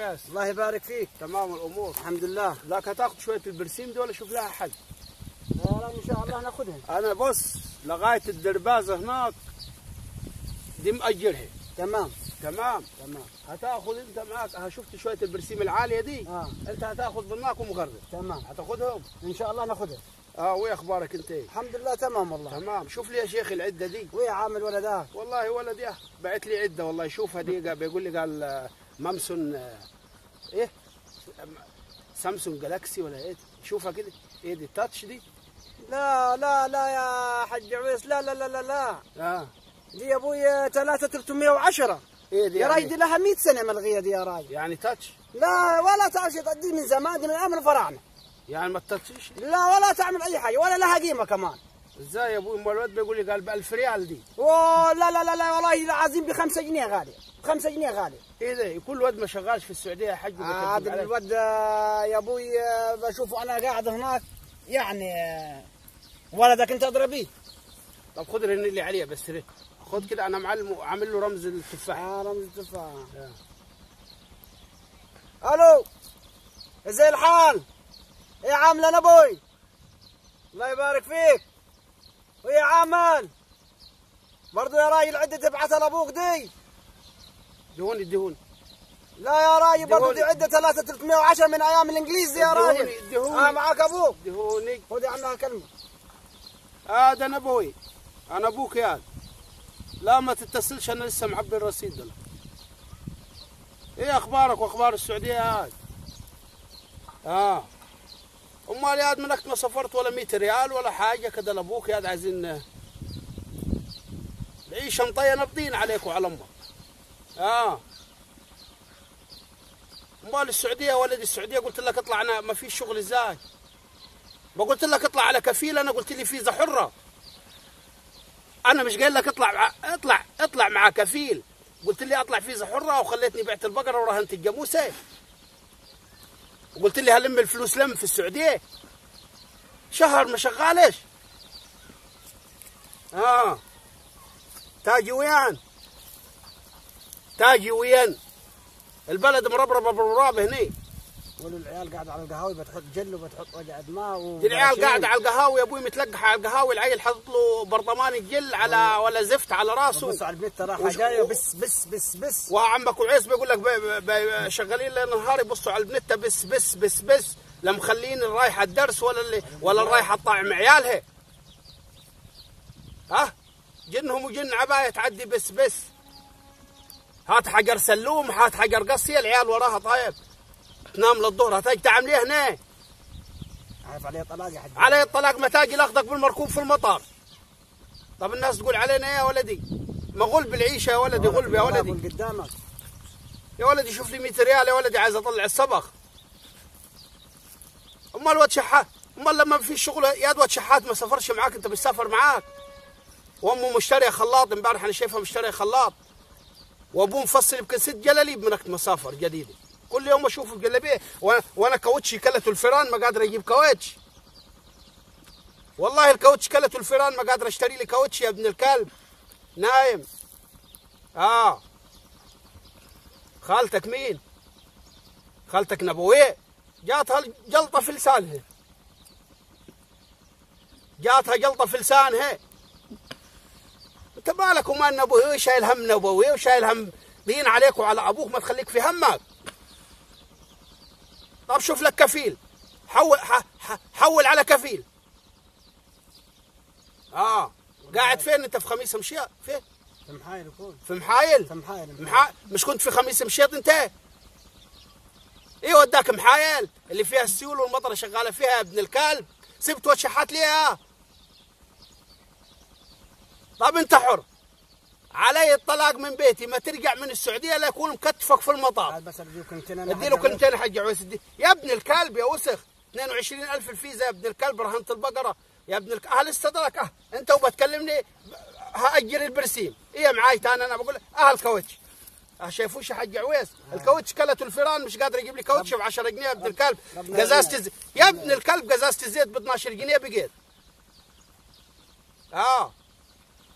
عويس؟ الله يبارك فيك. تمام الامور الحمد لله. ذاك هتاخذ شويه البرسيم دول اشوف لها حل. لا ان شاء الله ناخذها. انا بص لغايه الدربازه هناك دي مأجرها. تمام تمام هتاخذ انت معك، شفت شويه البرسيم العاليه دي؟ انت هتاخذ مناك ومغرب. تمام هتاخذهم؟ ان شاء الله ناخذها. وايه اخبارك انت؟ الحمد لله تمام والله. تمام. شوف لي يا شيخ العده دي. ويا عامل ولدها؟ والله ولدي بعت لي عده والله. شوفها دي بيقول لي قال مامسون ايه سامسونج جالاكسي ولا ايه؟ شوفها كده. ايه دي التاتش دي؟ لا لا لا يا حج عويس، لا لا لا لا لا. دي يا ابوي 3310. ايه دي يا راجل؟ دي لها 100 سنه ملغيه دي يا راجل. يعني تاتش؟ لا ولا تاتش، دي من زمان، دي من ايام الفراعنه. يعني ما تتاتشش؟ لا ولا تعمل اي حاجه ولا لها قيمه كمان. ازاي يا ابوي؟ الواد بيقول لي قال ب 1000 ريال دي. لا لا لا لا والله العظيم ب 5 جنيه غاليه، ب 5 جنيه غاليه. ايه ده؟ كل واد ما شغالش في السعوديه يا حج. هذا الواد يا ابوي بشوفه انا قاعد هناك يعني ولدك انت اضربيه. طب خد رن لي عليه بس. خد كده، انا معلم عامل له رمز التفاح. رمز التفاح. الو ازاي الحال؟ ايه عامل انا ابوي؟ الله يبارك فيك. ويا عامل برضه يا راجل عده تبعتها لابوك دي. دهوني. لا يا راجل برضه دي عده 3310 من ايام الانجليز يا راجل. دهوني. معك ابوك. دهوني. خذ عنها كلمه. ده انا ابوي، انا ابوك يا لا ما تتصلش، انا لسه معبي الرصيد انا. ايه اخبارك واخبار السعوديه يا امال يا منك ما سافرت ولا 100 ريال ولا حاجه كده لابوك يا عايزين العيشه مطيه نبضين عليك وعلى امك. امال السعوديه يا ولدي، السعوديه قلت لك اطلع، انا ما فيش شغل ازاي؟ ما قلت لك اطلع على كفيل، انا قلت لي فيزا حره. انا مش قايل لك اطلع مع كفيل، قلت لي اطلع فيزا حره وخليتني بعت البقره ورهنت الجاموسه وقلت لي هلم الفلوس لم في السعوديه. شهر ما شغالش. تاجي وين البلد مربربه بالراب هني. والعيال قاعده على القهاوي بتحط جل وبتحط وجع دماغ. العيال قاعده على القهاوي يا ابوي، متلقح على القهاوي، العيل حاط له برطمان الجل على ولا زفت على راسه. بص على البنت رايحه جايه بس. وعمك وعيس بيقول لك شغالين ليل نهار يبصوا على البنت بس لا مخلين رايحه الدرس ولا رايحه تطعم عيالها. جنهم وجن عبايه تعدي بس. هات حجر سلوم، هات حجر قصيه، العيال وراها طايب تنام للظهر. هتاج تعمل ايه هنا؟ عارف عليه طلاق يا حبيبي. عليه الطلاق، ما تاجي لاخذك بالمركوب في المطار. طب الناس تقول علينا ايه يا ولدي؟ ما غلب العيشه يا ولدي، غلب يا ولدي. قدامك يا ولدي شوف لي 100 ريال يا ولدي، عايز اطلع السبخ. امال الواد شحات، امال لما في شغل يا واد شحات ما سافرش معاك، انت بتسافر معاك. وامه مشتريه خلاط، امبارح انا شايفها مشتريه خلاط. وابوه مفصل يمكن 6 جلاليب من مسافر جديده. كل يوم اشوف الجلابيه وانا كاوتشي كلته الفيران ما قادر اجيب كاوتش. والله الكاوتش كلته الفيران ما قادر اشتري لي كاوتش يا ابن الكلب. نايم. خالتك مين؟ خالتك نبويه جاتها جلطه في لسانها. انت مالك وما نبويه؟ شايل هم نبويه وشايل هم دين عليك وعلى ابوك، ما تخليك في همك. طب شوف لك كفيل، حول على كفيل. قاعد فين انت؟ في خميس مشيط فين؟ في محايل يكون. في محايل؟ في محايل. مش كنت في خميس مشيط انت؟ ايه وداك محايل اللي فيها السيول والمطره شغاله فيها يا ابن الكلب؟ سبت وشحات ليه؟ طب انت حر. علي الطلاق من بيتي، ما ترجع من السعوديه لا يكون مكتفك في المطار. بس اديله كلمتين. اديله كلمتين يا حج عويس. يا ابن الكلب يا وسخ، 22,000 الفيزا يا ابن الكلب، رهنت البقره يا ابن الكلب. اهل استدرك انت وبتكلمني هاجر البرسيم. ايه معاي تاني انا بقول اهل كاوتش. شايفوش يا حج عويس؟ الكاوتش كلته الفيران، مش قادر يجيب لي كاوتش ب 10 جنيه يا ابن الكلب. قزازه يا ابن الكلب قزازه الزيت ب 12 جنيه بقيت.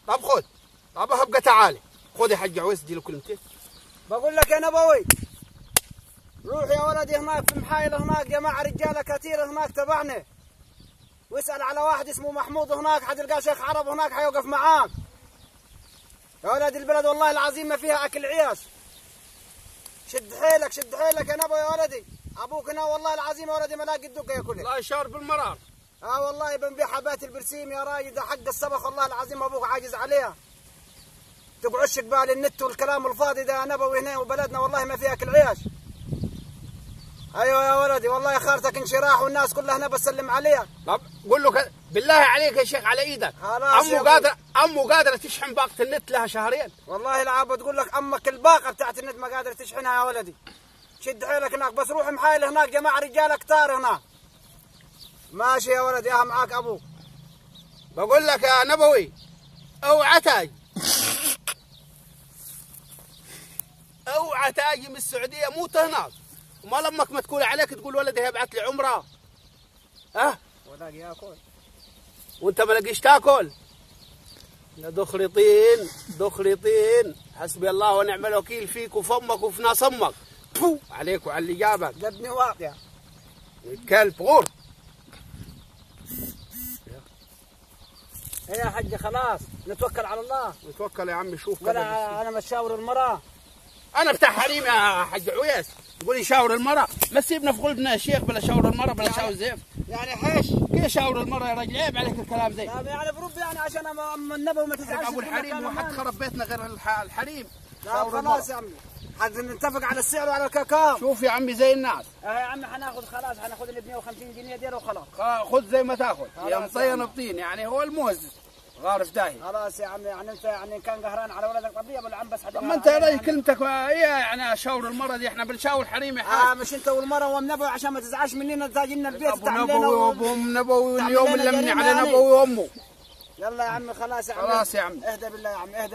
طب خذ. طب هبقى تعالي خذ يا حج عويس اديله كلمتين. بقول لك يا نبوي روح يا ولدي هناك في محايل هناك جماعة رجالة كثير هناك تبعنا، واسأل على واحد اسمه محمود هناك حتلقى شيخ عرب هناك حيوقف معاك. يا ولد البلد والله العظيم ما فيها أكل عياش. شد حيلك شد حيلك يا نبو يا ولدي، أبوك هنا والله العظيم يا ولدي ما لاقي الدق ياكلها. الله يشار بالمرار. والله بنبيع حبات البرسيم يا راجل، ده حق السبخ والله العظيم أبوك عاجز عليها. تقعدش قبال النت والكلام الفاضي ده يا نبوي هنا، وبلدنا والله ما فيها أكل عياش. ايوه يا ولدي والله خارتك انشراح والناس كلها هنا بسلم عليها. طب قول له بالله عليك يا شيخ على ايدك. امه قادره تشحن باقه النت لها شهرين. والله العاب تقول لك امك الباقه بتاعت النت ما قادره تشحنها يا ولدي. شد حيلك هناك، بس روح محايل هناك جماعه رجال كتار هناك. ماشي يا ولدي، معاك ابوك. بقول لك يا نبوي اوعى تاجي اوعى تاجي من السعوديه، موت هناك وما لمك ما تقول عليك تقول ولدي هيبعث لي عمره. ولاقي ياكل وانت ما لاقيش تاكل. يا دخلي طين دخلي طين، حسبي الله ونعم الوكيل فيك وفمك وفي ناس امك. فو عليك وعلى اللي جابك. جبني واقع كلب غور. يا حج خلاص نتوكل على الله. نتوكل يا عمي. شوف ولا انا مشاور المراه، انا بتاع حريم يا حج عويس. تقول لي شاور المراه، ما تسيبنا في قلبنا يا شيخ بلا شاور المراه بلا شاور زيف. يعني حيش كيف شاور المراه يا رجل؟ عيب عليك الكلام زي. يعني بربي يعني عشان النبي ما تزعلش ابو الحريم وحد خرب بيتنا غير الحريم. لا خلاص يا عمي نتفق على السعر وعلى الكاكاو. شوف يا عمي زي الناس. يا عمي حناخذ خلاص، حناخذ ال 150 جنيه ديال وخلاص. خذ زي ما تاخذ يا مطين بطين، يعني هو الموز غارف داهي. خلاص يا عمي، يعني انت يعني كان قهران على ولدك طبيعي ابو العم بس. طب ما انت يا راجل كلمتك هي يعني شاور المرة دي، احنا بنشاور حريم يا حاج. مش انت والمرة وام عشان ما تزعلش مننا تاجي لنا البيت ابو نبوي وابو نبوي اليوم اللي مني على نبوي وامه. يلا يا عمي خلاص يا عمي. خلاص يا عمي. اهدى بالله يا عمي اهدى.